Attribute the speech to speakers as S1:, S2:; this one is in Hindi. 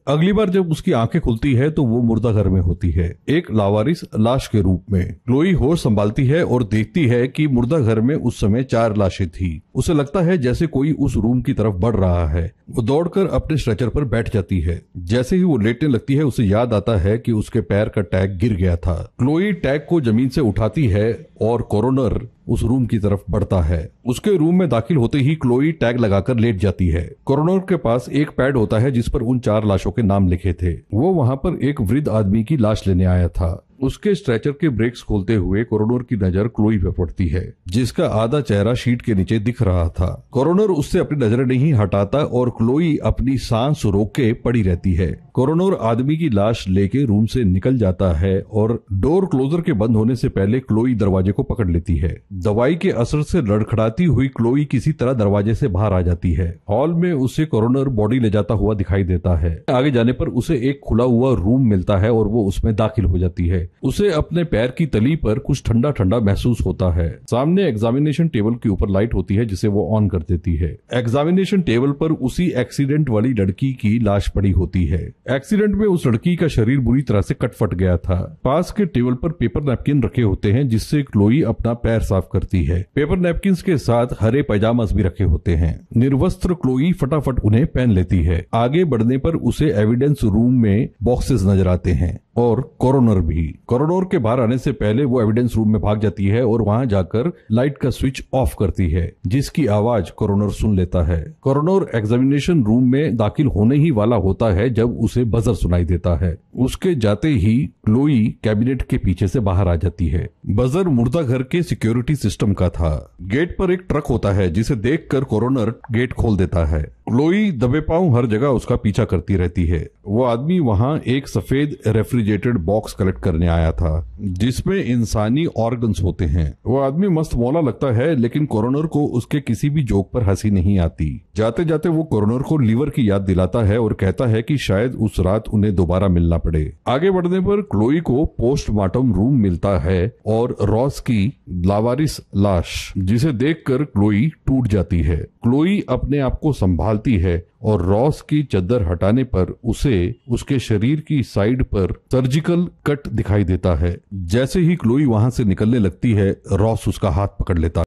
S1: अगली बार जब उसकी आंखें खुलती है तो वो मुर्दा घर में होती है, एक लावारिस लाश के रूप में। क्लोई होश संभालती है और देखती है कि मुर्दा घर में उस समय 4 लाशें थी। उसे लगता है जैसे कोई उस रूम की तरफ बढ़ रहा है। वो दौड़कर अपने स्ट्रेचर पर बैठ जाती है। जैसे ही वो लेटने लगती है उसे याद आता है कि उसके पैर का टैग गिर गया था। क्लोई टैग को जमीन से उठाती है और कोरोनर उस रूम की तरफ बढ़ता है। उसके रूम में दाखिल होते ही क्लोई टैग लगाकर लेट जाती है। कोरोनर के पास एक पैड होता है जिस पर उन 4 लाशों के नाम लिखे थे। वो वहां पर एक वृद्ध आदमी की लाश लेने आया था। उसके स्ट्रेचर के ब्रेक्स खोलते हुए कोरोनर की नजर क्लोई पर पड़ती है, जिसका आधा चेहरा शीट के नीचे दिख रहा था। कोरोनर उससे अपनी नजर नहीं हटाता और क्लोई अपनी सांस रोक के पड़ी रहती है। कोरोनर आदमी की लाश लेके रूम से निकल जाता है और डोर क्लोजर के बंद होने से पहले क्लोई दरवाजे को पकड़ लेती है। दवाई के असर से लड़खड़ाती हुई क्लोई किसी तरह दरवाजे से बाहर आ जाती है। हॉल में उसे कोरोनर बॉडी ले जाता हुआ दिखाई देता है। आगे जाने पर उसे एक खुला हुआ रूम मिलता है और वो उसमें दाखिल हो जाती है। उसे अपने पैर की तली पर कुछ ठंडा ठंडा महसूस होता है। सामने एग्जामिनेशन टेबल के ऊपर लाइट होती है जिसे वो ऑन कर देती है। एग्जामिनेशन टेबल पर उसी एक्सीडेंट वाली लड़की की लाश पड़ी होती है। एक्सीडेंट में उस लड़की का शरीर बुरी तरह से कट फट गया था। पास के टेबल पर पेपर नैपकिन रखे होते हैं जिससे क्लोई अपना पैर साफ करती है। पेपर नैपकिन के साथ हरे पैजामास भी रखे होते हैं। निर्वस्त्र क्लोई फटाफट उन्हें पहन लेती है। आगे बढ़ने पर उसे एविडेंस रूम में बॉक्सेस नजर आते हैं और कोरोनर भी। कोरोनर के बाहर आने से पहले वो एविडेंस रूम में भाग जाती है और वहां जाकर लाइट का स्विच ऑफ करती है, जिसकी आवाज कोरोनर सुन लेता है। कोरोनर एग्जामिनेशन रूम में दाखिल होने ही वाला होता है जब उसे बजर सुनाई देता है। उसके जाते ही क्लोई कैबिनेट के पीछे से बाहर आ जाती है। बजर मुर्दा घर के सिक्योरिटी सिस्टम का था। गेट पर एक ट्रक होता है जिसे देखकर कोरोनर गेट खोल देता है। क्लोई दबे पांव हर जगह उसका पीछा करती रहती है। वो आदमी वहां एक सफेद रेफ्रिजरेटेड बॉक्स कलेक्ट करने आया था जिसमें इंसानी ऑर्गन्स होते हैं। वो आदमी मस्त मौला लगता है, लेकिन कोरोनर को उसके किसी भी जोक पर हंसी नहीं आती। जाते जाते वो कोरोनर को लीवर की याद दिलाता है और कहता है कि शायद उस रात उन्हें दोबारा मिलना पड़े। आगे बढ़ने पर क्लोई को पोस्टमार्टम रूम मिलता है और रॉस की लावारिस लाश, जिसे देखकर क्लोई टूट जाती है। क्लोई अपने आप को संभालती है और रॉस की चद्दर हटाने पर उसे उसके शरीर की साइड पर सर्जिकल कट दिखाई देता है। जैसे ही क्लोई वहां से निकलने लगती है, रॉस उसका हाथ पकड़ लेता है।